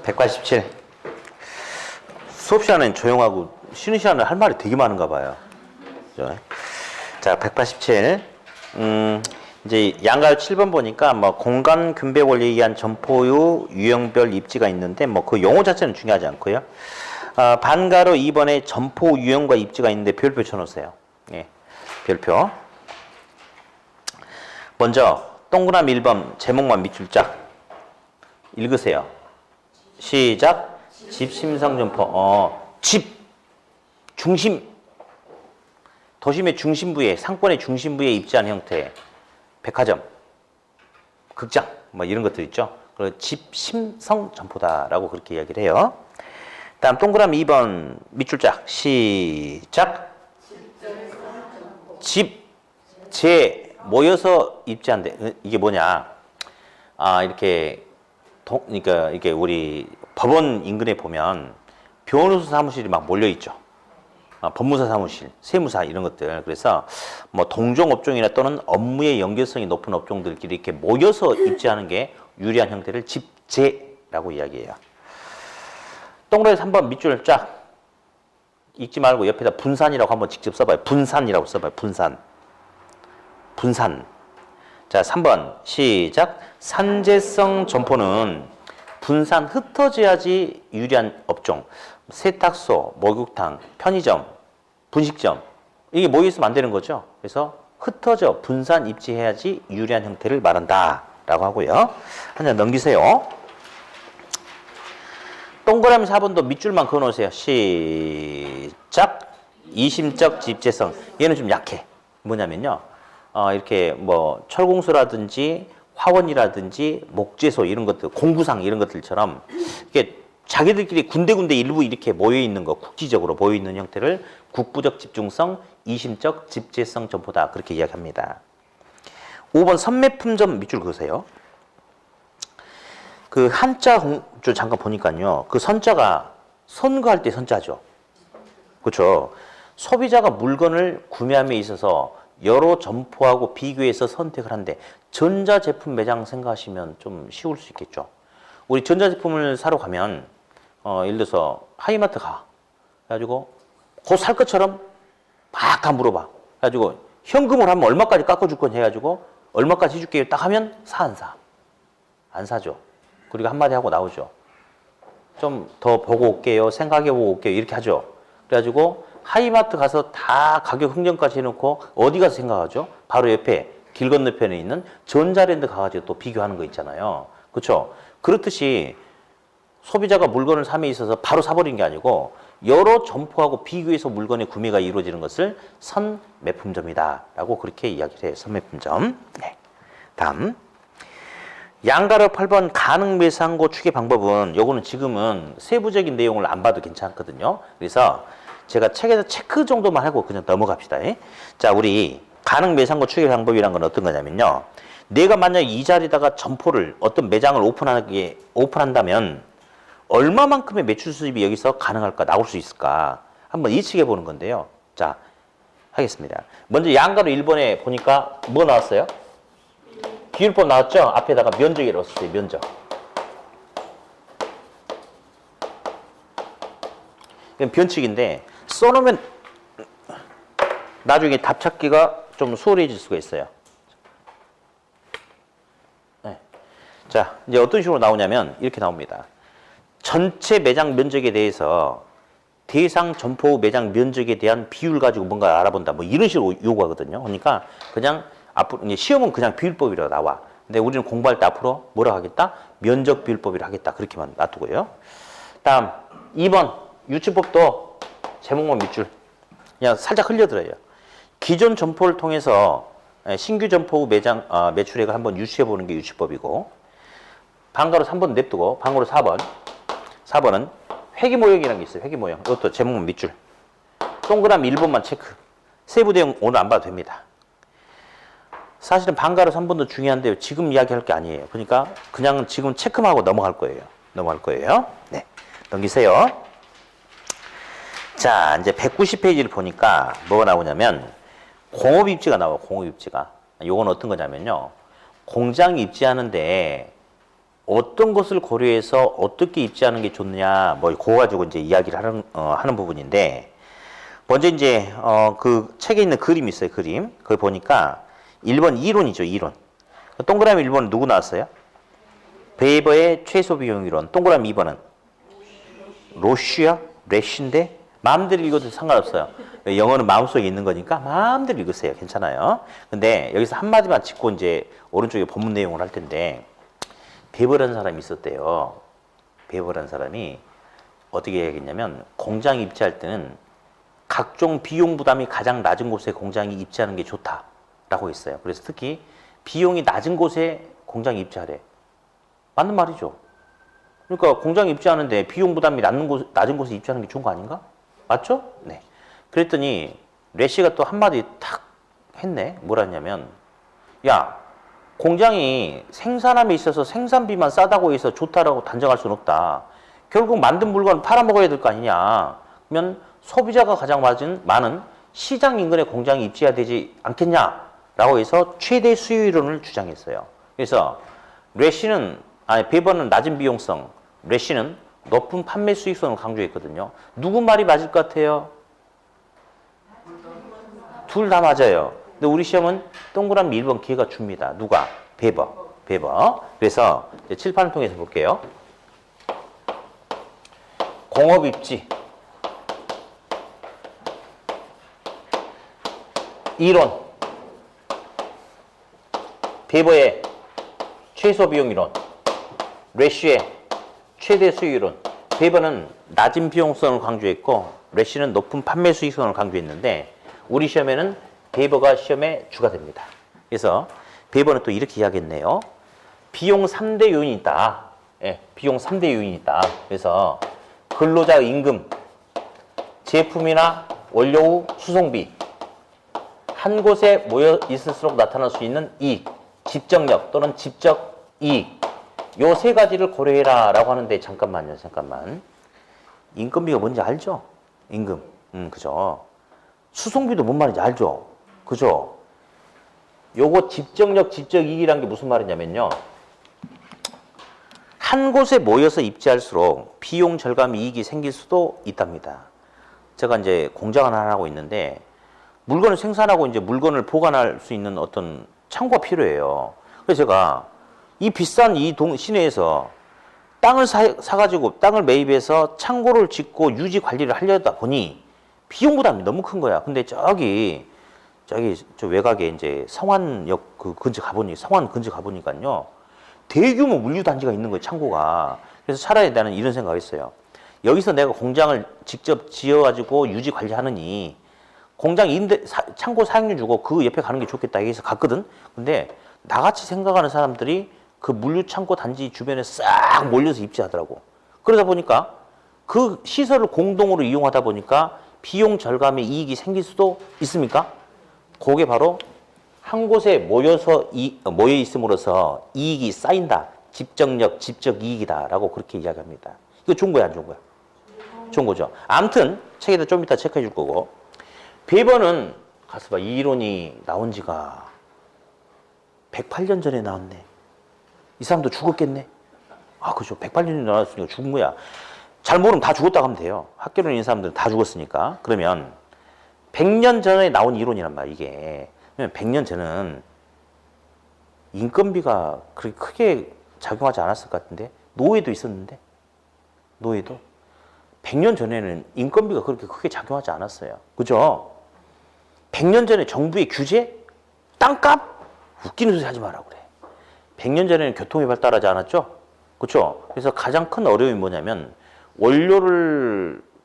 187. 수업 시간엔 조용하고 쉬는 시간에 할 말이 되게 많은가 봐요. 그죠? 자, 187. 이제 양가요 7번 보니까 뭐 공간 균배 원리에 의한 점포유 유형별 입지가 있는데 뭐 그 용어 자체는 중요하지 않고요. 반가로 2번에 점포 유형과 입지가 있는데 별표 쳐놓으세요. 예, 별표. 먼저 동그라미 1번 제목만 밑줄 짝 읽으세요. 시작. 집심성 점포. 집 중심, 도심의 중심부에, 상권의 중심부에 입지한 형태, 백화점, 극장 뭐 이런 것들 있죠. 그래서 집심성 점포다라고 그렇게 이야기를 해요. 다음 동그라미 2번 밑줄 짝 시작. 집, 재 모여서 입지한데 이게 뭐냐? 이렇게 그러니까 이게 우리 법원 인근에 보면 변호사 사무실이 막 몰려 있죠. 법무사 사무실, 세무사 이런 것들. 그래서 뭐 동종 업종이나 또는 업무의 연결성이 높은 업종들끼리 이렇게 모여서 입지하는 게 유리한 형태를 집재라고 이야기해요. 동그라미 3번 밑줄 쫙 읽지 말고 옆에다 분산이라고 한번 직접 써봐요. 분산이라고 써봐요. 분산. 분산. 자, 3번 시작. 산재성 점포는 분산 흩어져야지 유리한 업종. 세탁소, 목욕탕, 편의점, 분식점 이게 모여있으면 안 되는 거죠. 그래서 흩어져 분산 입지해야지 유리한 형태를 말한다 라고 하고요. 한 장 넘기세요. 동그라미 4번도 밑줄만 그어놓으세요. 시작. 이심적 집재성. 얘는 좀 약해. 뭐냐면요. 이렇게 뭐 철공소라든지 화원이라든지 목재소 이런 것들, 공구상 이런 것들처럼 이게 자기들끼리 군데군데 일부 이렇게 모여있는 거, 국지적으로 모여있는 형태를 국부적 집중성, 이심적 집재성 점포다. 그렇게 이야기합니다. 5번 선매품점 밑줄 그으세요. 그 한자 줄 잠깐 보니까요. 그 선자가 선거할 때 선자죠. 그렇죠. 소비자가 물건을 구매함에 있어서 여러 점포하고 비교해서 선택을 한데 전자제품 매장 생각하시면 좀 쉬울 수 있겠죠. 우리 전자제품을 사러 가면 예를 들어서 하이마트 가. 그래가지고 곧 살 것처럼 막 다 물어봐. 그래가지고 현금으로 하면 얼마까지 깎아줄 건 해가지고 얼마까지 해줄게요. 딱 하면 사 안 사? 안 사죠. 그리고 한마디 하고 나오죠. 좀 더 보고 올게요. 생각해보고 올게요. 이렇게 하죠. 그래가지고 하이마트 가서 다 가격 흥정까지 해놓고 어디 가서 생각하죠? 바로 옆에 길 건너편에 있는 전자랜드 가가지고 또 비교하는 거 있잖아요. 그렇죠? 그렇듯이 소비자가 물건을 삼에 있어서 바로 사버린 게 아니고 여러 점포하고 비교해서 물건의 구매가 이루어지는 것을 선매품점이다 라고 그렇게 이야기를 해요. 선매품점. 네. 다음 양가로 8번 가능매상고 추계 방법은 요거는 지금은 세부적인 내용을 안 봐도 괜찮거든요. 그래서 제가 책에서 체크 정도만 하고 그냥 넘어갑시다. 자, 우리 가능매상고 추계 방법이란 건 어떤 거냐면요. 내가 만약 이 자리에다가 점포를 어떤 매장을 오픈한다면 얼마만큼의 매출 수입이 여기서 가능할까, 나올 수 있을까 한번 예측해 보는 건데요. 자, 하겠습니다. 먼저 양가로 1번에 보니까 뭐 나왔어요? 비율법 나왔죠? 앞에다가 면적이라고 썼어요. 면적. 이건 변칙인데 써놓으면 나중에 답 찾기가 좀 수월해질 수가 있어요. 네. 자, 이제 어떤 식으로 나오냐면 이렇게 나옵니다. 전체 매장 면적에 대해서 대상 점포 매장 면적에 대한 비율 가지고 뭔가 알아본다. 뭐 이런 식으로 요구하거든요. 그러니까 그냥 앞으로 이제 시험은 그냥 비율법이라고 나와. 근데 우리는 공부할 때 앞으로 뭐라고 하겠다? 면적 비율법이라고 하겠다. 그렇게만 놔두고요. 다음 2번 유치법도 제목만 밑줄 그냥 살짝 흘려들어요. 기존 점포를 통해서 신규 점포 매장 매출액을 한번 유추해 보는 게 유치법이고, 방가로 3번 냅두고 방가로 4번은 회계 모형이라는 게 있어요. 회계 모형. 이것도 제목만 밑줄. 동그라미 1번만 체크. 세부 내용 오늘 안 봐도 됩니다. 사실은 방가로 3번도 중요한데요. 지금 이야기할 게 아니에요. 그러니까 그냥 지금 체크만 하고 넘어갈 거예요. 네. 넘기세요. 자, 이제 190페이지를 보니까 뭐가 나오냐면 공업 입지가 나와요. 공업 입지가. 요건 어떤 거냐면요. 공장 입지하는데 어떤 것을 고려해서 어떻게 입지하는 게 좋느냐, 뭐, 그거 가지고 이제 이야기를 하는 부분인데, 먼저 이제, 그 책에 있는 그림이 있어요, 그림. 그걸 보니까 1번 이론이죠, 이론. 동그라미 1번은 누구 나왔어요? 베이버의 최소 비용 이론. 동그라미 2번은? 로쉬야? 레쉬인데? 마음대로 읽어도 상관없어요. 영어는 마음속에 있는 거니까 마음대로 읽으세요. 괜찮아요. 근데 여기서 한마디만 짚고 이제 오른쪽에 본문 내용을 할 텐데, 베버라는 사람이 있었대요. 베버라는 사람이 어떻게 해야겠냐면, 공장 입지할 때는 각종 비용 부담이 가장 낮은 곳에 공장이 입지하는 게 좋다라고 했어요. 그래서 특히 비용이 낮은 곳에 공장이 입지하래. 맞는 말이죠. 그러니까 공장이 입지하는데 비용 부담이 낮은 곳에 입지하는 게 좋은 거 아닌가? 맞죠? 네. 그랬더니 레시가 또 한마디 탁 했네. 뭐라 했냐면, 야, 공장이 생산함에 있어서 생산비만 싸다고 해서 좋다라고 단정할 수는 없다. 결국 만든 물건을 팔아먹어야 될 거 아니냐. 그러면 소비자가 가장 많은 시장 인근에 공장이 입지해야 되지 않겠냐라고 해서 최대 수요 이론을 주장했어요. 그래서 베버는 낮은 비용성, 레시는 높은 판매 수익성을 강조했거든요. 누구 말이 맞을 것 같아요? 둘 다 맞아요. 근데 우리 시험은 동그라미 1번 기회가 줍니다. 누가? 베버. 그래서 이제 칠판을 통해서 볼게요. 공업 입지. 이론. 베버의 최소 비용 이론. 레쉬의 최대 수익 이론. 베버는 낮은 비용성을 강조했고, 레쉬는 높은 판매 수익성을 강조했는데, 우리 시험에는 베버가 시험에 주가 됩니다. 그래서 베버는 또 이렇게 이야기했네요. 비용 3대 요인이 있다. 예, 비용 3대 요인이 있다. 그래서 근로자 임금, 제품이나 원료 후 수송비, 한 곳에 모여 있을수록 나타날 수 있는 이익, 집적력 또는 집적 이익, 요 세 가지를 고려해라 라고 하는데, 잠깐만. 인건비가 뭔지 알죠? 임금. 그죠. 수송비도 뭔 말인지 알죠? 그죠? 요거 집적력, 집적이익이란 게 무슨 말이냐면요. 한 곳에 모여서 입지할수록 비용 절감 이익이 생길 수도 있답니다. 제가 이제 공장을 하나 하고 있는데, 물건을 생산하고 이제 물건을 보관할 수 있는 어떤 창고가 필요해요. 그래서 제가 이 비싼 이 시내에서 땅을 사가지고 땅을 매입해서 창고를 짓고 유지 관리를 하려다 보니 비용 부담이 너무 큰 거야. 근데 저기 저 외곽에 이제 성완역 그 근처 가보니까요. 대규모 물류단지가 있는 거예요, 창고가. 그래서 차라리 나는 이런 생각을 했어요. 여기서 내가 공장을 직접 지어가지고 유지 관리하느니 공장 창고 사용료 주고 그 옆에 가는 게 좋겠다 해서 갔거든. 근데 나같이 생각하는 사람들이 그 물류 창고 단지 주변에 싹 몰려서 입지하더라고. 그러다 보니까 그 시설을 공동으로 이용하다 보니까 비용 절감의 이익이 생길 수도 있습니까? 그게 바로 한 곳에 모여 있음으로써 이익이 쌓인다. 집적력, 집적 이익이다라고 그렇게 이야기합니다. 이거 좋은 거야, 안 좋은 거야? 좋은 거죠. 아무튼 책에다 좀 이따 체크해 줄 거고. 베버는 가서 봐, 이 이론이 나온 지가 108년 전에 나왔네. 이 사람도 죽었겠네. 아, 그죠. 108년 전에 나왔으니까 죽은 거야. 잘 모르면 다 죽었다고 하면 돼요. 학교로 있는 사람들은 다 죽었으니까. 그러면 100년 전에 나온 이론이란 말이야, 이게. 100년 전에는 인건비가 그렇게 크게 작용하지 않았을 것 같은데, 노예도 있었는데, 노예도. 100년 전에는 인건비가 그렇게 크게 작용하지 않았어요. 그죠? 100년 전에 정부의 규제? 땅값? 웃기는 소리 하지 마라 그래. 100년 전에는 교통이 발달하지 않았죠? 그렇죠? 그래서 가장 큰 어려움이 뭐냐면,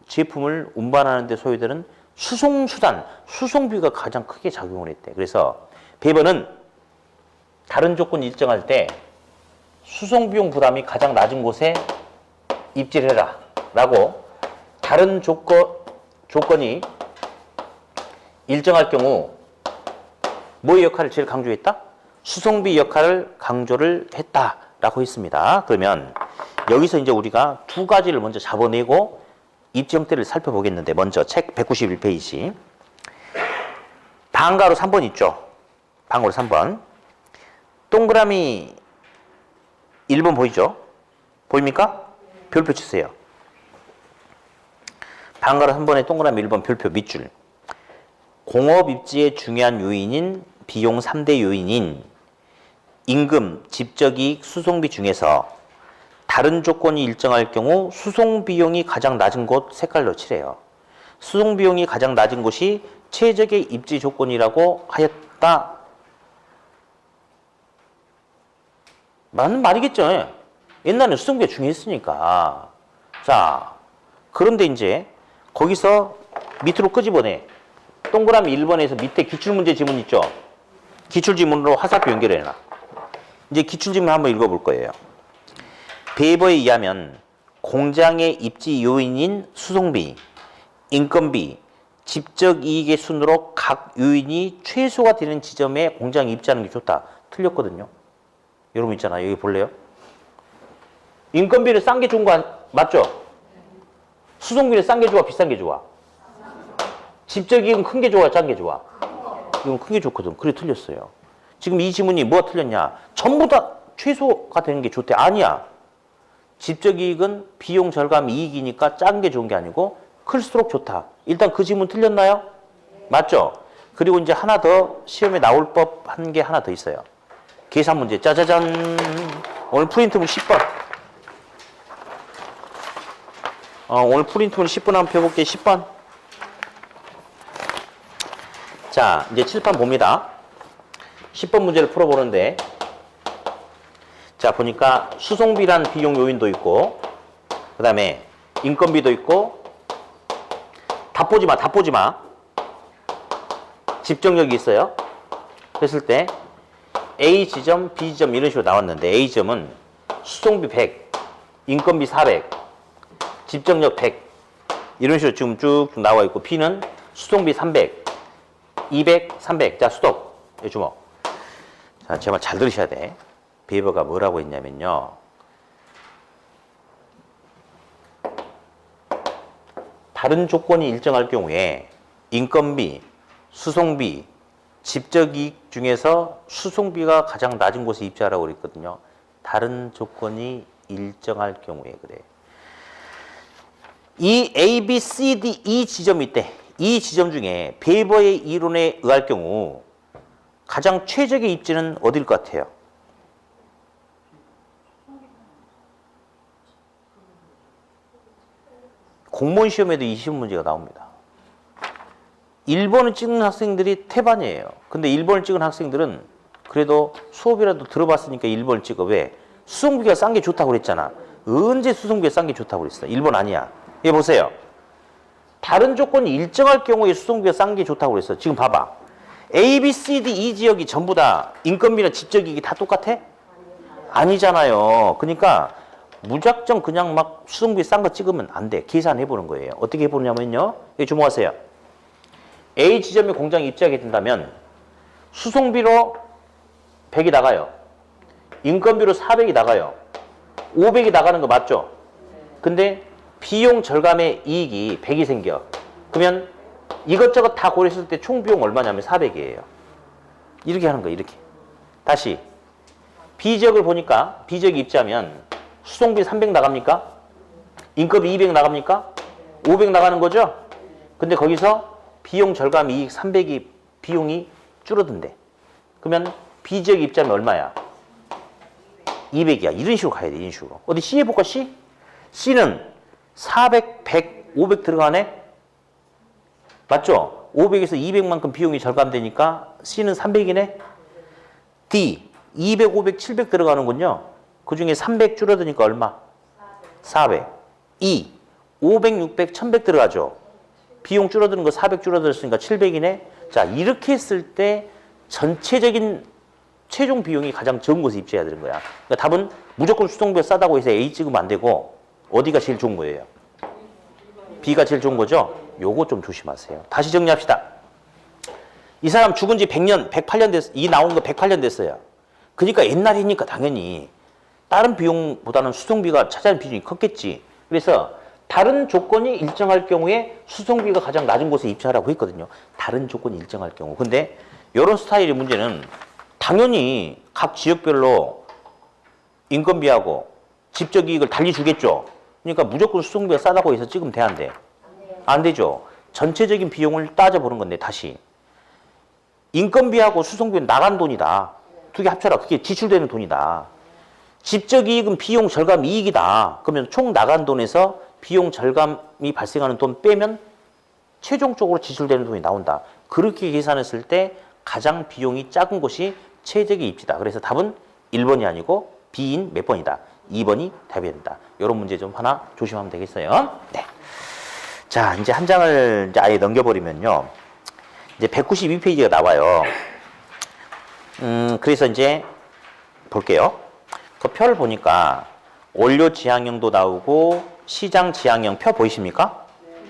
제품을 운반하는 데 소요되는 수송수단, 수송비가 가장 크게 작용을 했대. 그래서 베버는 다른 조건이 일정할 때 수송비용 부담이 가장 낮은 곳에 입지를 해라 라고, 다른 조건이 일정할 경우 뭐의 역할을 제일 강조했다? 수송비 역할을 강조를 했다라고 했습니다. 그러면 여기서 이제 우리가 두 가지를 먼저 잡아내고 입지 형태를 살펴보겠는데, 먼저 책 191페이지. 방가로 3번 있죠? 방가로 3번. 동그라미 1번 보이죠? 보입니까? 별표 치세요. 방가로 한 번에 동그라미 1번 별표 밑줄. 공업 입지의 중요한 요인인 비용 3대 요인인 임금, 집적이익, 수송비 중에서 다른 조건이 일정할 경우 수송비용이 가장 낮은 곳 색깔로 칠해요. 수송비용이 가장 낮은 곳이 최적의 입지 조건이라고 하였다. 맞는 말이겠죠. 옛날에는 수송비가 중요했으니까. 자, 그런데 이제 거기서 밑으로 끄집어내. 동그라미 1번에서 밑에 기출문제 지문 있죠? 기출지문으로 화살표 연결해놔. 이제 기출지문 한번 읽어볼 거예요. 베이버에 의하면 공장의 입지 요인인 수송비, 인건비, 집적 이익의 순으로 각 요인이 최소가 되는 지점에 공장에 입지하는 게 좋다. 틀렸거든요. 여러분 있잖아요. 여기 볼래요? 인건비를 싼 게 좋은 거 맞죠? 수송비를 싼 게 좋아, 비싼 게 좋아? 집적 이익은 큰 게 좋아, 작은 게 좋아? 이건 큰 게 좋거든. 그래 틀렸어요. 지금 이 지문이 뭐가 틀렸냐? 전부 다 최소가 되는 게 좋대. 아니야. 집적 이익은 비용 절감 이익이니까 작은 게 좋은 게 아니고 클수록 좋다. 일단 그 지문 틀렸나요? 맞죠? 그리고 이제 하나 더 시험에 나올 법한 게 하나 더 있어요. 계산 문제. 짜자잔. 오늘 프린트물 10번. 오늘 프린트물 10번 한번 펴볼게요. 10번. 자, 이제 칠판 봅니다. 10번 문제를 풀어보는데, 자, 보니까 수송비란 비용 요인도 있고, 그 다음에 인건비도 있고, 다 보지 마, 다 보지 마. 집정력이 있어요. 그랬을 때, A 지점, B 지점 이런 식으로 나왔는데, A 지점은 수송비 100, 인건비 400, 집정력 100, 이런 식으로 지금 쭉 나와 있고, B는 수송비 300, 200, 300. 자, 스톱. 주목. 자, 제발 잘 들으셔야 돼. 베이버가 뭐라고 했냐면요. 다른 조건이 일정할 경우에 인건비, 수송비, 집적이익 중에서 수송비가 가장 낮은 곳에 입지하라고 그랬거든요. 다른 조건이 일정할 경우에 그래. 이 A, B, C, D, E 지점이 있대. 이 지점 중에 베이버의 이론에 의할 경우 가장 최적의 입지는 어딜 것 같아요? 공무원 시험에도 이 시험 문제가 나옵니다. 1번을 찍는 학생들이 태반이에요. 근데 1번을 찍은 학생들은 그래도 수업이라도 들어봤으니까 1번을 찍어. 왜? 수송비가 싼 게 좋다고 그랬잖아. 언제 수송비가 싼 게 좋다고 그랬어? 1번 아니야. 얘 보세요. 다른 조건이 일정할 경우에 수송비가 싼 게 좋다고 그랬어. 지금 봐봐. A, B, C, D, E 지역이 전부 다 인건비나 집적이익이 다 똑같아? 아니잖아요. 그러니까 무작정 그냥 막 수송비 싼 거 찍으면 안 돼. 계산해보는 거예요. 어떻게 해보냐면요. 여기 주목하세요. A 지점에 공장에 입지하게 된다면 수송비로 100이 나가요. 인건비로 400이 나가요. 500이 나가는 거 맞죠? 근데 비용 절감의 이익이 100이 생겨. 그러면 이것저것 다 고려했을 때 총 비용 얼마냐면 400이에요. 이렇게 하는 거예요. 이렇게. 다시 B 지역을 보니까 B 지역에 입지하면 수송비 300 나갑니까? 인건비 200 나갑니까? 500 나가는 거죠? 근데 거기서 비용 절감 이익 300이 비용이 줄어든대. 그러면 B 지역에 입지하면 얼마야? 200이야. 이런 식으로 가야 돼. 이런 식으로. 어디 C 해볼까? C? C는 400, 100, 500 들어가네? 맞죠? 500에서 200만큼 비용이 절감되니까 C는 300이네? D, 200, 500, 700 들어가는군요. 그 중에 300 줄어드니까 얼마? 400. E, 500, 600, 1100 들어가죠. 비용 줄어드는 거 400 줄어들었으니까 700이네? 자, 이렇게 했을 때 전체적인 최종 비용이 가장 적은 곳에 입지해야 되는 거야. 그러니까 답은 무조건 수송비가 싸다고 해서 A 찍으면 안 되고 어디가 제일 좋은 거예요? B가 제일 좋은 거죠? 요거 좀 조심하세요. 다시 정리합시다. 이 사람 죽은 지 100년, 108년 됐, 이 나온 거 108년 됐어요. 그러니까 옛날이니까 당연히 다른 비용보다는 수송비가 차지하는 비중이 컸겠지. 그래서 다른 조건이 일정할 경우에 수송비가 가장 낮은 곳에 입지하라고 했거든요. 다른 조건이 일정할 경우. 근데 이런 스타일의 문제는 당연히 각 지역별로 인건비하고 직접 이익을 달리 주겠죠. 그러니까 무조건 수송비가 싸다고 해서 찍으면 돼, 안 돼? 안 되죠. 전체적인 비용을 따져보는 건데 다시 인건비하고 수송비는 나간 돈이다. 두 개 합쳐라. 그게 지출되는 돈이다. 직접 이익은 비용 절감 이익이다. 그러면 총 나간 돈에서 비용 절감이 발생하는 돈 빼면 최종적으로 지출되는 돈이 나온다. 그렇게 계산했을 때 가장 비용이 작은 곳이 최적의 입지다. 그래서 답은 1번이 아니고 B인 몇 번이다. 2번이 답이 된다. 이런 문제 좀 하나 조심하면 되겠어요. 네. 자, 이제 한 장을 이제 아예 넘겨버리면요. 이제 192페이지가 나와요. 그래서 이제 볼게요. 그 표를 보니까 원료 지향형도 나오고 시장 지향형 표 보이십니까?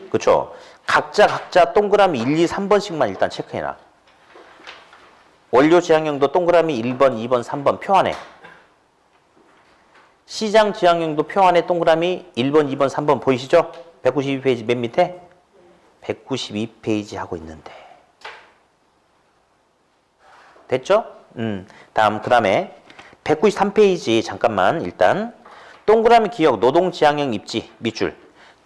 그렇죠? 각자 동그라미 1, 2, 3번씩만 일단 체크해놔. 원료 지향형도 동그라미 1번, 2번, 3번 표 안에. 시장 지향형도 표 안에 동그라미 1번, 2번, 3번 보이시죠? 192페이지 맨 밑에 192페이지 하고 있는데 됐죠? 다음 그 다음에 193페이지 잠깐만 일단 동그라미 기억 노동 지향형 입지 밑줄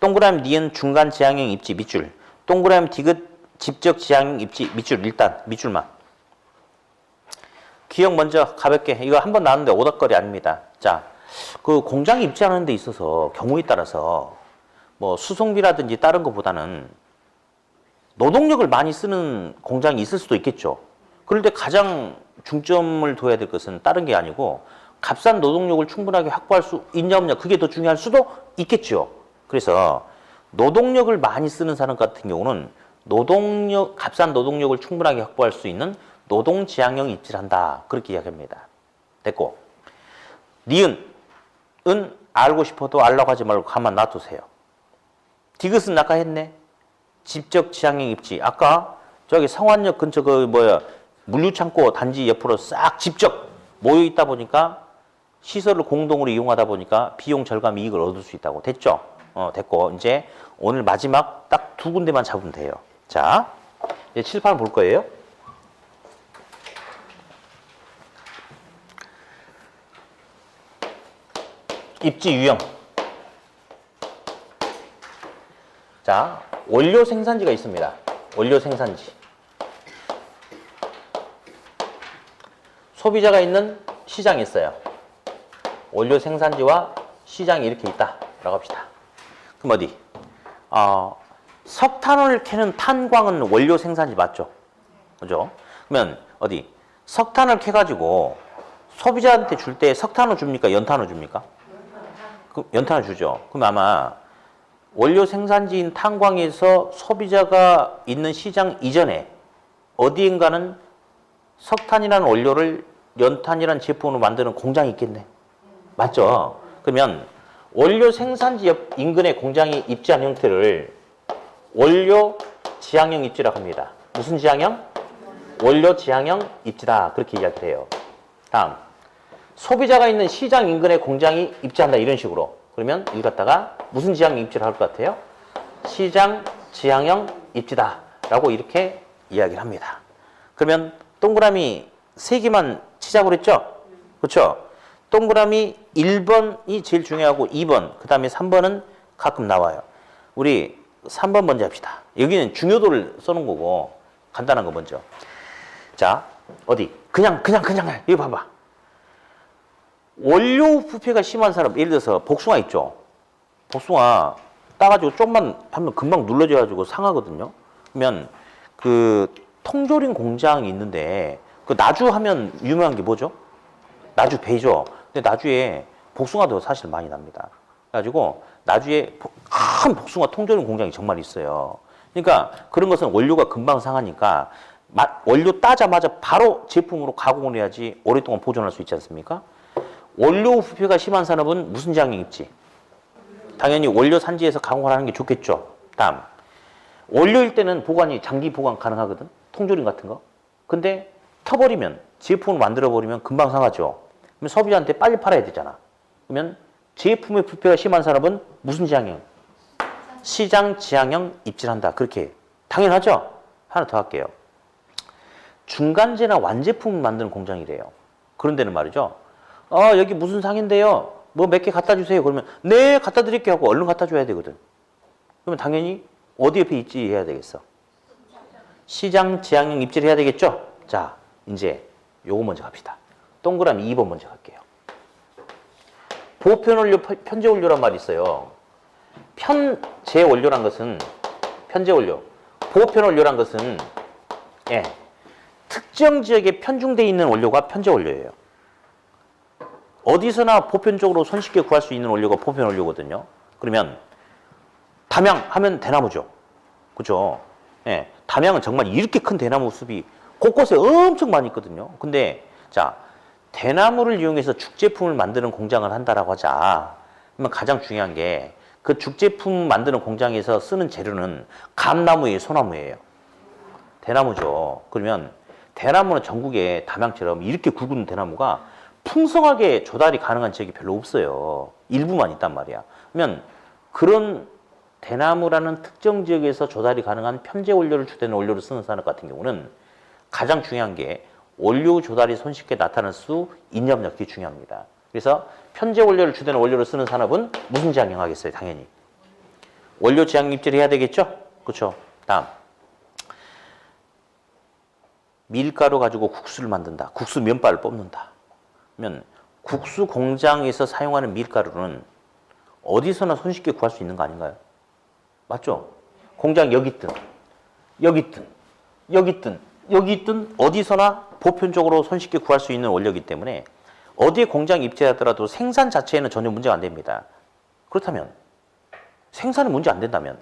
동그라미 니은 중간 지향형 입지 밑줄 동그라미 디귿 직접 지향형 입지 밑줄 일단 밑줄만 기억 먼저 가볍게 이거 한 번 나왔는데 오닥거리 아닙니다. 자, 그 공장 입지하는 데 있어서 경우에 따라서 뭐 수송비라든지 다른 것보다는 노동력을 많이 쓰는 공장이 있을 수도 있겠죠. 그럴 때 가장 중점을 둬야 될 것은 다른 게 아니고 값싼 노동력을 충분하게 확보할 수 있냐 없냐 그게 더 중요할 수도 있겠죠. 그래서 노동력을 많이 쓰는 사람 같은 경우는 값싼 노동력을 충분하게 확보할 수 있는 노동 지향형 입지를 한다. 그렇게 이야기합니다. 됐고 니은은 알고 싶어도 알라고 하지 말고 가만 놔두세요. 디귿은 아까 했네. 직접 지향형 입지. 아까 저기 성완역 근처 물류창고 단지 옆으로 싹 직접 모여 있다 보니까 시설을 공동으로 이용하다 보니까 비용 절감 이익을 얻을 수 있다고. 됐죠? 됐고 이제 오늘 마지막 딱 두 군데만 잡으면 돼요. 자, 이제 칠판을 볼 거예요. 입지 유형. 자, 원료 생산지가 있습니다. 원료 생산지. 소비자가 있는 시장이 있어요. 원료 생산지와 시장이 이렇게 있다라고 합시다. 그럼 어디? 석탄을 캐는 탄광은 원료 생산지 맞죠? 그죠? 그러면 어디? 석탄을 캐가지고 소비자한테 줄 때 석탄을 줍니까? 연탄을 줍니까? 연탄을 주죠. 그럼 아마 원료 생산지인 탄광에서 소비자가 있는 시장 이전에 어디인가는 석탄이라는 원료를 연탄이라는 제품으로 만드는 공장이 있겠네. 맞죠? 그러면 원료 생산지 옆 인근의 공장이 입지한 형태를 원료 지향형 입지라고 합니다. 무슨 지향형? 원료 지향형 입지다. 그렇게 이야기를 해요. 다음. 소비자가 있는 시장 인근의 공장이 입지한다. 이런 식으로. 그러면 이걸 갖다가 무슨 지향형 입지를 할 것 같아요? 시장 지향형 입지다. 라고 이렇게 이야기를 합니다. 그러면 동그라미 3개만 치자고 그랬죠? 그렇죠? 동그라미 1번이 제일 중요하고 2번, 그 다음에 3번은 가끔 나와요. 우리 3번 먼저 합시다. 여기는 중요도를 써놓은 거고 간단한 거 먼저. 자, 어디? 그냥 여기 봐봐. 원료 부패가 심한 사람, 예를 들어서 복숭아 있죠? 복숭아 따가지고 좀만 하면 금방 눌러져가지고 상하거든요. 그러면 그 통조림 공장이 있는데 그 나주 하면 유명한 게 뭐죠? 나주 배죠. 근데 나주에 복숭아도 사실 많이 납니다. 그래가지고 나주에 큰 복숭아 통조림 공장이 정말 있어요. 그러니까 그런 것은 원료가 금방 상하니까 원료 따자마자 바로 제품으로 가공을 해야지 오랫동안 보존할 수 있지 않습니까? 원료 부패가 심한 산업은 무슨 지향형 입지? 당연히 원료 산지에서 가공을 하는 게 좋겠죠. 다음. 원료일 때는 보관이 장기 보관 가능하거든. 통조림 같은 거. 근데 켜버리면 제품을 만들어버리면 금방 상하죠. 그러면 소비자한테 빨리 팔아야 되잖아. 그러면 제품의 부패가 심한 산업은 무슨 지향형? 시장 지향형 입지한다. 그렇게 당연하죠. 하나 더 할게요. 중간재나 완제품을 만드는 공장이래요. 그런 데는 말이죠. 여기 무슨 상인데요? 뭐 몇 개 갖다 주세요. 그러면 네, 갖다 드릴게요 하고 얼른 갖다 줘야 되거든. 그러면 당연히 어디 옆에 입지해야 되겠어? 시장 지향형 입지를 해야 되겠죠? 자, 이제 요거 먼저 갑시다. 동그라미 2번 먼저 갈게요. 보편 원료, 편제 원료란 말이 있어요. 편제 원료란 것은 편제 원료, 보편 원료란 것은 특정 지역에 편중되어 있는 원료가 편제 원료예요. 어디서나 보편적으로 손쉽게 구할 수 있는 원료가 보편 원료거든요. 그러면 담양 하면 대나무죠. 그죠? 담양은 정말 이렇게 큰 대나무 숲이 곳곳에 엄청 많이 있거든요. 근데 자, 대나무를 이용해서 죽제품을 만드는 공장을 한다라고 하자. 그러면 가장 중요한 게 그 죽제품 만드는 공장에서 쓰는 재료는 감나무예요, 소나무예요? 대나무죠. 그러면 대나무는 전국에 담양처럼 이렇게 굵은 대나무가 풍성하게 조달이 가능한 지역이 별로 없어요. 일부만 있단 말이야. 그러면 그런 대나무라는 특정 지역에서 조달이 가능한 편제 원료를 주되는 원료를 쓰는 산업 같은 경우는 가장 중요한 게 원료 조달이 손쉽게 나타날 수 있냐가 중요합니다. 그래서 편제 원료를 주되는 원료를 쓰는 산업은 무슨 지향형 하겠어요? 당연히 원료 지향 입지를 해야 되겠죠? 그렇죠? 다음 밀가루 가지고 국수를 만든다. 국수 면발을 뽑는다. 그러면 국수 공장에서 사용하는 밀가루는 어디서나 손쉽게 구할 수 있는 거 아닌가요? 맞죠? 공장 여기 있든 여기 있든 여기 있든 여기 있든 어디서나 보편적으로 손쉽게 구할 수 있는 원료이기 때문에 어디에 공장 입지하더라도 생산 자체에는 전혀 문제가 안 됩니다. 그렇다면 생산이 문제 안 된다면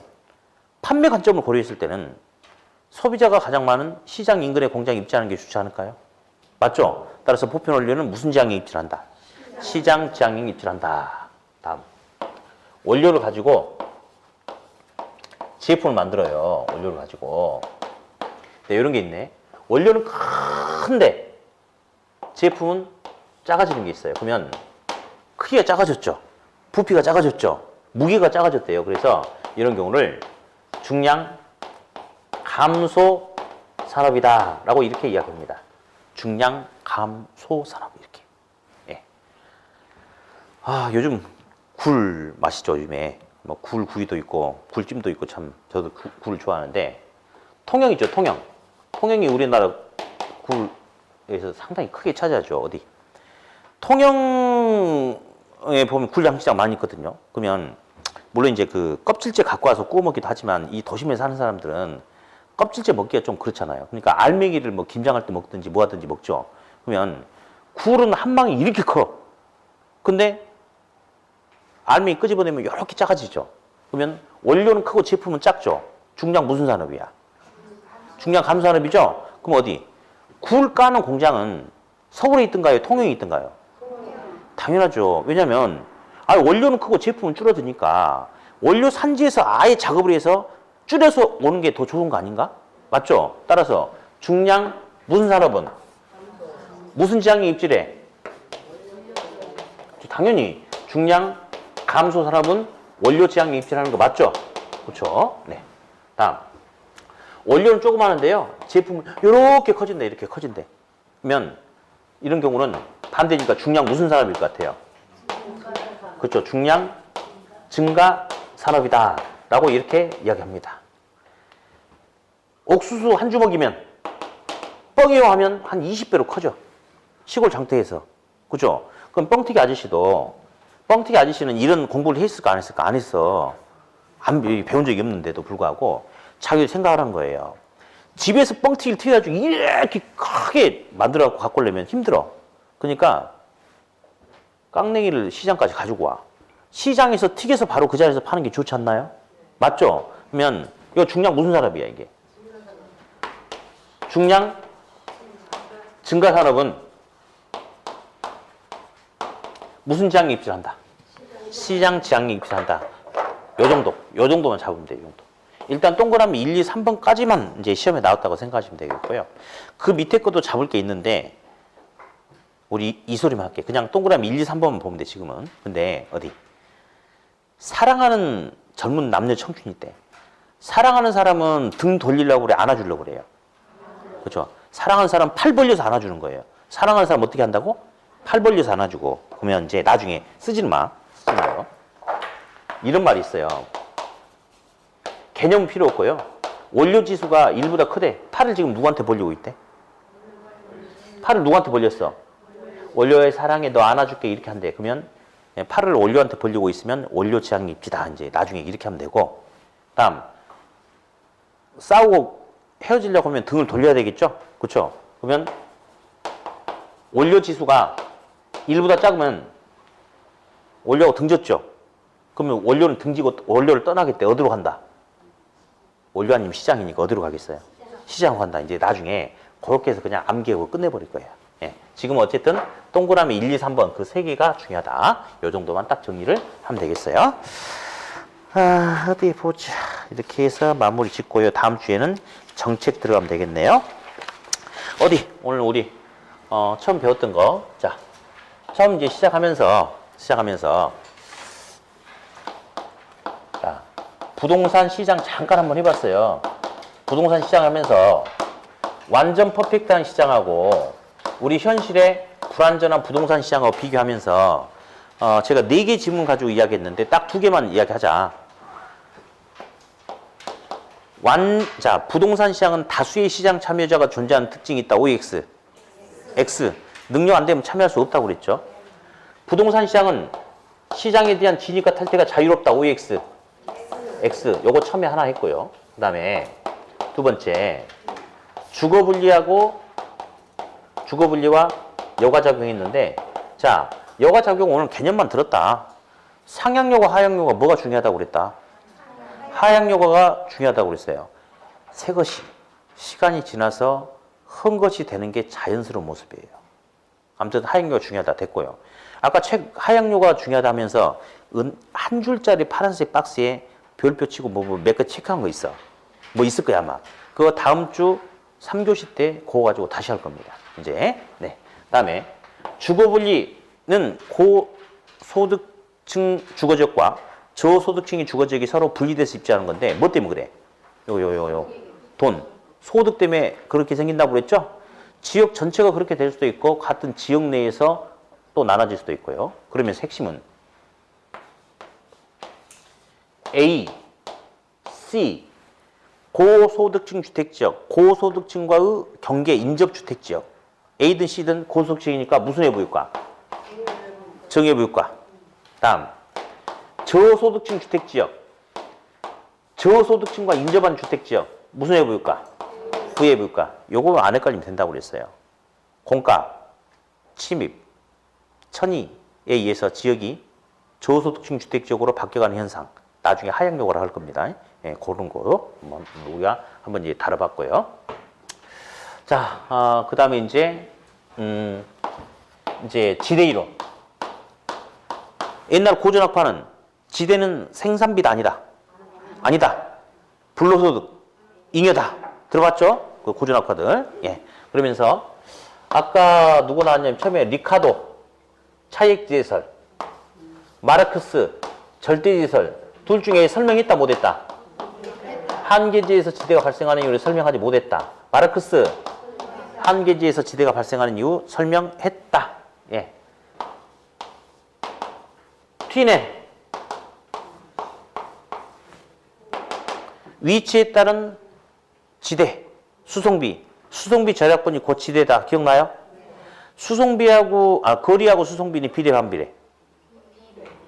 판매 관점을 고려했을 때는 소비자가 가장 많은 시장 인근의 공장 입지하는 게 좋지 않을까요? 맞죠? 따라서 보편 원료는 무슨 지향에 입지를 한다? 시장 지향에 입지를 한다. 다음 원료를 가지고 제품을 만들어요. 원료를 가지고. 네, 이런 게 있네. 원료는 큰데 제품은 작아지는 게 있어요. 그러면 크기가 작아졌죠. 부피가 작아졌죠. 무게가 작아졌대요. 그래서 이런 경우를 중량 감소 산업이다 라고 이렇게 이야기합니다. 중량 감소 산업 이렇게. 요즘 굴 맛있죠. 요즘에 뭐 굴구이도 있고 굴찜도 있고 참 저도 굴을 좋아하는데 통영 있죠. 통영이 우리나라 굴에서 상당히 크게 차지하죠. 어디 통영에 보면 굴 양식장 많이 있거든요. 그러면 물론 이제 그 껍질째 갖고 와서 구워 먹기도 하지만 이 도심에 사는 사람들은 껍질째 먹기가 좀 그렇잖아요. 그러니까 알맹이를 뭐 김장할 때 먹든지 뭐 하든지 먹죠. 그러면 굴은 한 방이 이렇게 커. 근데 알맹이 끄집어내면 이렇게 작아지죠. 그러면 원료는 크고 제품은 작죠. 중량 무슨 산업이야? 중량 감소 산업이죠. 그럼 어디? 굴 까는 공장은 서울에 있든가요? 통영에 있든가요? 당연하죠. 왜냐면 원료는 크고 제품은 줄어드니까 원료 산지에서 아예 작업을 해서 줄여서 오는 게 더 좋은 거 아닌가? 맞죠? 따라서 중량 무슨 산업은 무슨 지향에 입지래? 당연히 중량 감소 산업은 원료 지향에 입지하는 거 맞죠? 그렇죠? 네. 다음 원료는 조그마한데요. 제품은 이렇게 커진대. 이렇게 커진대. 그러면 이런 경우는 반대니까 중량 무슨 산업일 것 같아요? 그렇죠. 중량 증가 산업이다 라고 이렇게 이야기합니다. 옥수수 한 주먹이면 뻥이요 하면 한 20배로 커져. 시골 장터에서. 그죠? 그럼 뻥튀기 아저씨는 이런 공부를 했을까 안 했을까? 안 했어. 배운 적이 없는데도 불구하고 자기 생각을 한 거예요. 집에서 뻥튀기를 튀겨가지고 이렇게 크게 만들어 갖고 오려면 힘들어. 그러니까 깡냉이를 시장까지 가지고 와. 시장에서 튀겨서 바로 그 자리에서 파는 게 좋지 않나요? 맞죠? 그러면 이거 중량 무슨 산업이야 이게? 중량 증가 산업은 무슨 지향에 입지를 한다? 시장 지향에 입지를 한다. 요 정도만 잡으면 돼요. 이 정도. 일단 동그라미 1, 2, 3번까지만 이제 시험에 나왔다고 생각하시면 되겠고요. 그 밑에 것도 잡을 게 있는데 우리 이 소리만 할게. 그냥 동그라미 1, 2, 3번만 보면 돼 지금은. 근데 어디? 사랑하는 젊은 남녀 청춘이 때 사랑하는 사람은 등 돌리려고 그래? 안아주려고 그래요? 그렇죠? 사랑하는 사람 팔 벌려서 안아주는 거예요. 사랑하는 사람 어떻게 한다고? 팔 벌려서 안아주고. 그러면 이제 나중에 쓰지 마요. 이런 말이 있어요. 개념 필요 없고요. 원료지수가 1보다 크대. 팔을 지금 누구한테 벌리고 있대? 팔을 누구한테 벌렸어? 원료의 사랑에 너 안아줄게 이렇게 한대. 그러면 팔을 원료한테 벌리고 있으면 원료 지향 입지다. 이제 나중에 이렇게 하면 되고. 다음 싸우고 헤어지려고 하면 등을 돌려야 되겠죠? 그렇죠? 그러면 원료 지수가 1보다 작으면 원료하고 등졌죠? 그러면 원료는 등지고 원료를 떠나겠대. 어디로 간다? 원료 아니면 시장이니까 어디로 가겠어요? 시장으로 간다. 이제 나중에 그렇게 해서 그냥 암기하고 끝내버릴 거예요. 예. 지금 어쨌든 동그라미 1, 2, 3번 그 세 개가 중요하다. 요 정도만 딱 정리를 하면 되겠어요. 아, 어디 보자. 이렇게 해서 마무리 짓고요. 다음 주에는 정책 들어가면 되겠네요. 어디? 오늘 우리 처음 배웠던 거. 자, 처음 이제 시작하면서 자, 부동산 시장 잠깐 한번 해봤어요. 부동산 시장 하면서 완전 퍼펙트한 시장하고 우리 현실의 불안전한 부동산 시장하고 비교하면서 제가 4개 질문 가지고 이야기했는데 딱 2개만 이야기하자. 자, 부동산 시장은 다수의 시장 참여자가 존재하는 특징이 있다. OX. X. 능력 안 되면 참여할 수 없다고 그랬죠. 부동산 시장은 시장에 대한 진입과 탈퇴가 자유롭다. OX. X. 요거 처음에 하나 했고요. 그 다음에 두 번째. 주거분리와 여가작용했는데, 자, 여가작용 오늘 개념만 들었다. 상향여가, 하향여가 뭐가 중요하다고 그랬다? 하향여가가 중요하다고 그랬어요. 새 것이 시간이 지나서 흠 것이 되는 게 자연스러운 모습이에요. 아무튼 하향여가 중요하다 됐고요. 아까 책 하향여가 중요하다 하면서 한 줄짜리 파란색 박스에 별표 치고 몇 개 체크한 거 있어. 뭐 있을 거야 아마. 그거 다음 주 3교시 때 그거 가지고 다시 할 겁니다. 이제 네. 그다음에 주거분리는 고소득층 주거지역과 저소득층의 주거지역이 서로 분리돼서 입지하는 건데 뭐 때문에 그래? 돈, 소득 때문에 그렇게 생긴다고 그랬죠? 지역 전체가 그렇게 될 수도 있고 같은 지역 내에서 또 나눠질 수도 있고요. 그러면 핵심은 A, C, 고소득층 주택지역, 고소득층과의 경계 인접주택지역. A든 C든 고소득층이니까 무슨 외부유가? 정외부유가. 다음 저소득층 주택지역, 저소득층과 인접한 주택지역. 무슨 외부유가? 부외부유가. 요거 안 헷갈리면 된다고 그랬어요. 공가, 침입, 천의에 의해서 지역이 저소득층 주택지역으로 바뀌어가는 현상. 나중에 하향여가를 할 겁니다. 예, 그런 거 우리가 한번 이제 다뤄봤고요. 자, 그 다음에 이제 지대이론. 옛날 고전학파는 지대는 생산비다 아니다. 아니다. 불로소득, 잉여다. 들어봤죠? 그 고전학파들. 예. 그러면서 아까 누구 나왔냐면 처음에 리카도, 차익지대설, 마르크스, 절대지대설. 둘 중에 설명했다 못했다? 한계지에서 지대가 발생하는 이유를 설명하지 못했다. 마르크스, 한계지에서 지대가 발생하는 이유 설명했다. 예. 튀네. 위치에 따른 지대, 수송비. 수송비 절약분이 곧 지대다. 기억나요? 수송비하고, 거리하고 수송비는 비례, 반비례?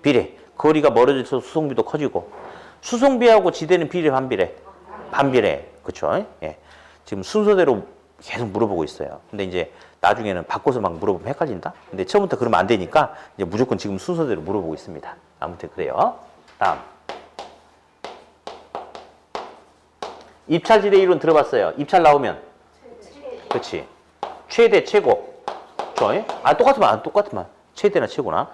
비례. 거리가 멀어질수록 수송비도 커지고. 수송비하고 지대는 비례, 반비례? 반비례. 그쵸? 예. 지금 순서대로 계속 물어보고 있어요. 근데 이제 나중에는 바꿔서 막 물어보면 헷갈린다? 근데 처음부터 그러면 안 되니까 이제 무조건 지금 순서대로 물어보고 있습니다. 아무튼 그래요. 다음. 입찰지대 이론 들어봤어요. 입찰 나오면? 그렇지. 최대, 최고. 그쵸? 똑같으면. 최대나 최고나.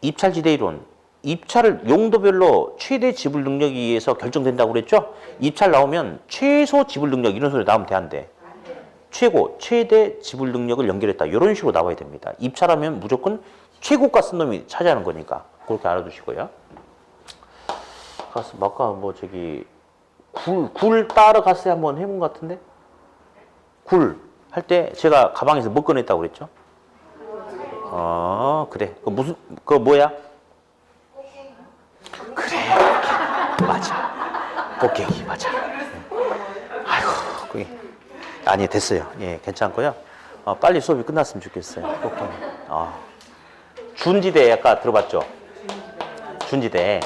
입찰지대 이론. 입찰을 용도별로 최대 지불 능력에 의해서 결정된다고 그랬죠? 입찰 나오면 최소 지불 능력 이런 소리 나오면 돼, 안 돼? 최고, 최대 지불 능력을 연결했다. 이런 식으로 나와야 됩니다. 입찰하면 무조건 최고가 쓴 놈이 차지하는 거니까 그렇게 알아두시고요. 가서 아까 굴 따러 갔어요. 한번 해본 것 같은데? 굴 할 때 제가 가방에서 뭐 꺼냈다고 그랬죠? 그래. 그거 뭐야? 그래. 맞아. 꽃게기, 맞아. 아이고, 그게. 아니, 됐어요. 예, 괜찮고요. 빨리 수업이 끝났으면 좋겠어요. 꽃게기. 준지대 아까 들어봤죠? 준지대.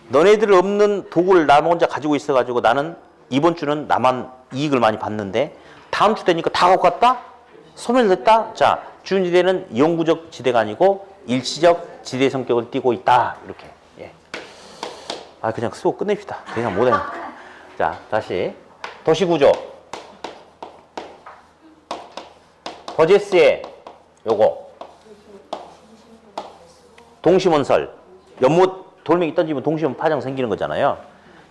너네들 없는 도구를 나 혼자 가지고 있어가지고 나는 이번 주는 나만 이익을 많이 봤는데 다음 주 되니까 다 갖고 갔다? 소멸됐다? 자, 준지대는 영구적 지대가 아니고 일시적 지대 성격을 띠고 있다. 이렇게. 예. 그냥 수업 끝냅시다. 그냥 못해. 자, 다시. 도시구조. 버제스의 요거. 동심원설. 연못 돌멩이 던지면 동심 파장 생기는 거잖아요.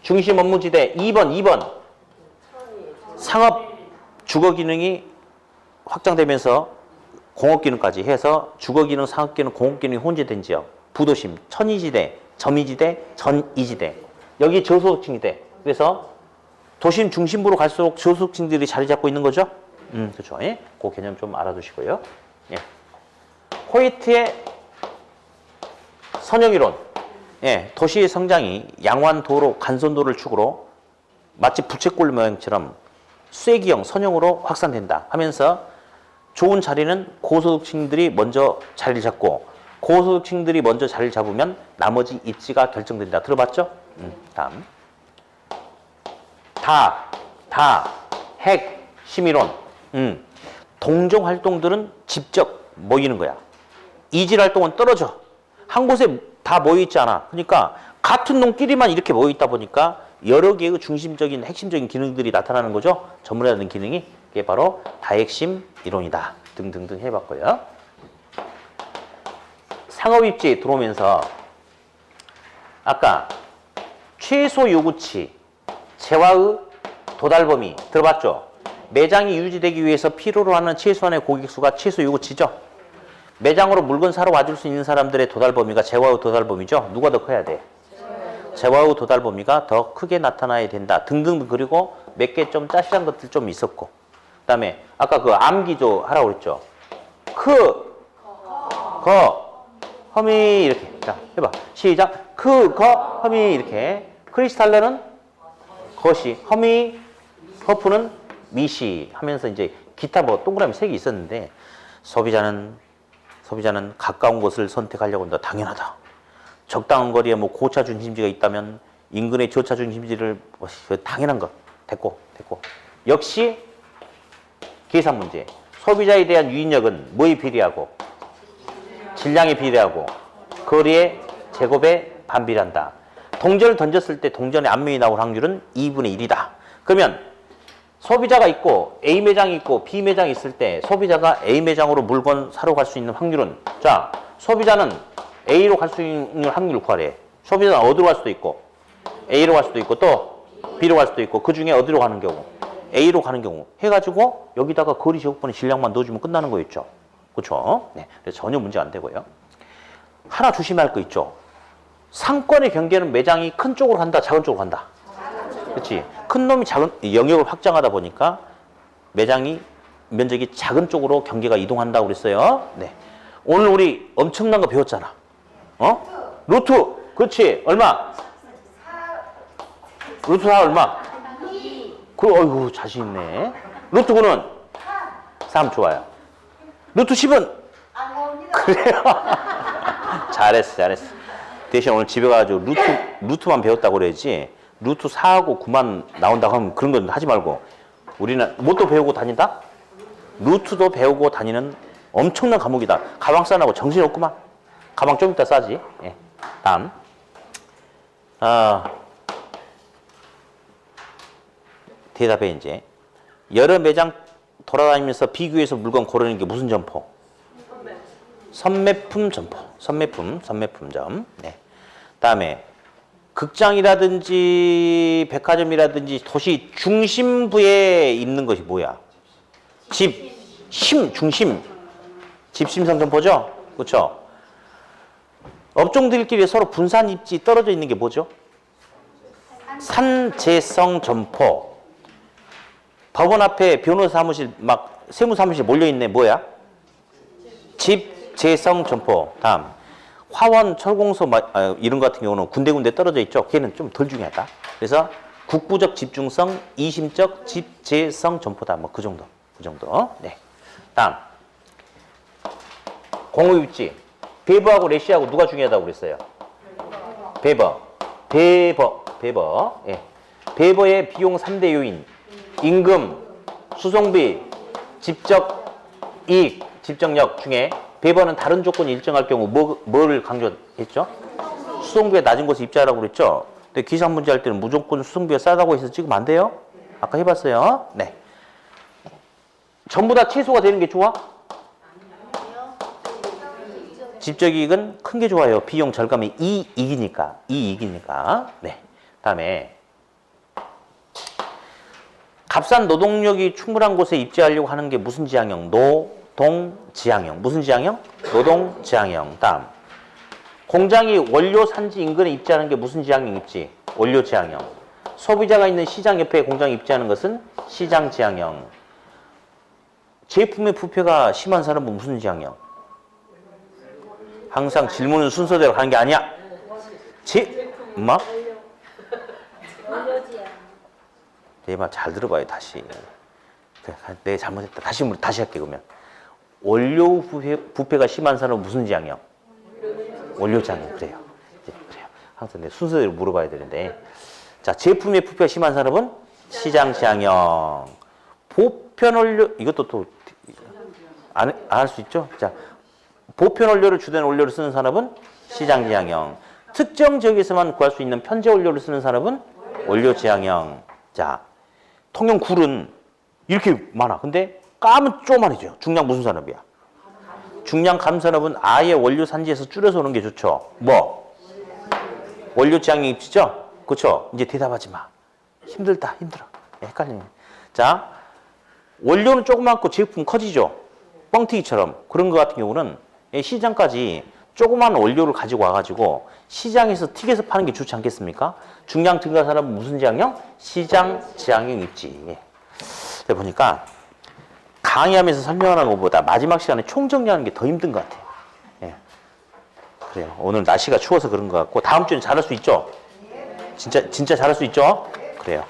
중심 업무지대 2번. 상업 주거 기능이 확장되면서 공업 기능까지 해서 주거 기능, 상업 기능, 공업 기능이 혼재된 지역. 부도심, 천이지대, 점이지대, 전이지대. 여기 저소득층이대. 그래서 도심 중심부로 갈수록 저소득층들이 자리 잡고 있는 거죠. 그렇죠. 예? 그 개념 좀 알아두시고요. 예. 호이트의 선형이론. 예, 도시의 성장이 양완 도로, 간선도를 축으로 마치 부채꼴 모양처럼 쐐기형 선형으로 확산된다 하면서 좋은 자리는 고소득층들이 먼저 자리를 잡고 고소득층들이 먼저 자리를 잡으면 나머지 입지가 결정된다. 들어봤죠? 다음. 핵, 심의론. 동종 활동들은 직접 모이는 거야. 이질 활동은 떨어져. 한 곳에 다 모여있지 않아. 그러니까 같은 놈끼리만 이렇게 모여있다 보니까 여러 개의 중심적인 핵심적인 기능들이 나타나는 거죠. 전문해야 되는 기능이. 그게 바로 다핵심 이론이다. 등등등 해봤고요. 상업입지 들어오면서 아까 최소 요구치, 재화의 도달 범위 들어봤죠? 매장이 유지되기 위해서 필요로 하는 최소한의 고객 수가 최소 요구치죠. 매장으로 물건 사러 와줄 수 있는 사람들의 도달 범위가 재화의 도달 범위죠. 누가 더 커야 돼? 재화의 도달 범위가 더 크게 나타나야 된다. 등등. 그리고 몇 개 좀 짜시한 것들 좀 있었고. 그 다음에 아까 그 암기조 하라고 그랬죠. 허미 이렇게. 자, 해봐. 시작. 허미 이렇게. 크리스탈러는 거시, 허미, 허프는 미시 하면서 이제 기타 뭐 동그라미 3개 있었는데 소비자는 가까운 곳을 선택하려고 한다. 당연하다. 적당한 거리에 뭐 고차 중심지가 있다면 인근의 저차 중심지를 당연한 것. 됐고. 역시 계산 문제. 소비자에 대한 유인력은 뭐에 비례하고 질량에 비례하고 거리의 제곱에 반비례한다. 동전을 던졌을 때 동전의 앞면이 나올 확률은 2분의 1이다. 그러면 소비자가 있고 A 매장이 있고 B 매장이 있을 때 소비자가 A 매장으로 물건 사러 갈 수 있는 확률은 자, 소비자는 A로 갈 수 있는 확률을 구하래. 소비자는 어디로 갈 수도 있고 A로 갈 수도 있고 또 B로 갈 수도 있고 그 중에 어디로 가는 경우? A로 가는 경우 해가지고 여기다가 거리 제곱분의 질량만 넣어주면 끝나는 거였죠. 그렇죠? 네, 그래서 전혀 문제 안 되고요. 하나 조심할 거 있죠. 상권의 경계는 매장이 큰 쪽으로 간다, 작은 쪽으로 간다. 그렇지? 큰 놈이 작은 영역을 확장하다 보니까 매장이 면적이 작은 쪽으로 경계가 이동한다고 그랬어요. 네. 오늘 우리 엄청난 거 배웠잖아. 루트. 그렇지. 얼마? 루트 4 얼마? 어이구, 자신 있네. 루트 9는? 3 좋아요. 루트 10은? 그래요. 잘했어. 대신 오늘 집에 가가지고 루트만 배웠다고 그래야지. 루트 4하고 9만 나온다고 하면 그런 건 하지 말고. 우리는 뭣도 배우고 다닌다? 루트도 배우고 다니는 엄청난 과목이다. 가방 싸나고 정신없구만. 가방 좀 이따 싸지. 예. 다음. 대답해 이제. 여러 매장 돌아다니면서 비교해서 물건 고르는 게 무슨 점포? 선매품 점포. 선매품점. 네. 다음에 극장이라든지 백화점이라든지 도시 중심부에 있는 것이 뭐야? 중심. 집심성 점포죠? 그렇죠? 업종들끼리 서로 분산 입지 떨어져 있는 게 뭐죠? 산재성 점포. 법원 앞에 변호사 사무실 막 세무 사무실 몰려 있네. 뭐야? 집재성 점포. 다음 화원, 철공소 이런 것 같은 경우는 군데군데 떨어져 있죠. 걔는 좀 덜 중요하다. 그래서 국부적 집중성, 이심적 집재성 점포다. 뭐 그 정도. 그 정도. 네. 다음 공업 입지. 베버하고 래시하고 누가 중요하다고 그랬어요? 베버. 예. 베버의 비용 3대 요인. 임금, 수송비, 집적 이익, 집적력 중에 베버는 다른 조건이 일정할 경우 뭐를 강조했죠? 수송비가 낮은 곳에 입주하라고 그랬죠? 근데 기사 문제 할 때는 무조건 수송비가 싸다고 해서 찍으면 안 돼요? 아까 해봤어요. 네. 전부 다 최소가 되는 게 좋아? 집적이익은 큰 게 좋아요. 비용 절감이 이익이니까. 네. 다음에 값싼 노동력이 충분한 곳에 입지하려고 하는 게 무슨 지향형? 노동지향형. 무슨 지향형? 노동지향형. 다음 공장이 원료 산지 인근에 입지하는 게 무슨 지향형 입지? 원료지향형. 소비자가 있는 시장 옆에 공장에 입지하는 것은 시장지향형. 제품의 부패가 심한 사람은 무슨 지향형? 항상 질문은 순서대로 가는 게 아니야. 엄마? 내 말 잘 들어봐요, 다시. 내가 잘못했다. 다시 할게, 그러면. 원료 부패가 심한 사람은 무슨 지향형? 원료 지향형. 그래요. 그래요. 항상 내 순서대로 물어봐야 되는데. 자, 제품의 부패가 심한 사람은 시장 지향형. 보편 원료, 이것도 또, 안 할 수 있죠? 자. 보편 원료를 주된 원료를 쓰는 산업은 시장 지향형. 특정 지역에서만 구할 수 있는 편제 원료를 쓰는 산업은 원료 지향형. 자, 통영 굴은 이렇게 많아. 근데 까면 쪼만해져요. 중량 무슨 산업이야? 중량 감 산업은 아예 원료 산지에서 줄여서 오는 게 좋죠. 뭐? 원료 지향형 입지죠? 그렇죠? 이제 대답하지 마. 힘들어. 헷갈리네. 자, 원료는 조그맣고 제품 커지죠? 뻥튀기처럼. 그런 것 같은 경우는 시장까지 조그만 원료를 가지고 와가지고 시장에서 튀겨서 파는 게 좋지 않겠습니까? 중량 증가 산업은 무슨 지향형? 시장 지향형 입지. 예. 보니까 강의하면서 설명하는 것보다 마지막 시간에 총정리하는 게 더 힘든 것 같아요. 예. 그래요. 오늘 날씨가 추워서 그런 것 같고 다음 주엔 잘할 수 있죠? 진짜 잘할 수 있죠? 그래요.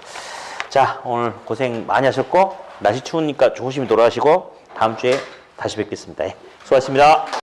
자, 오늘 고생 많이 하셨고 날씨 추우니까 조심히 돌아가시고 다음 주에 다시 뵙겠습니다. 예. 수고하셨습니다.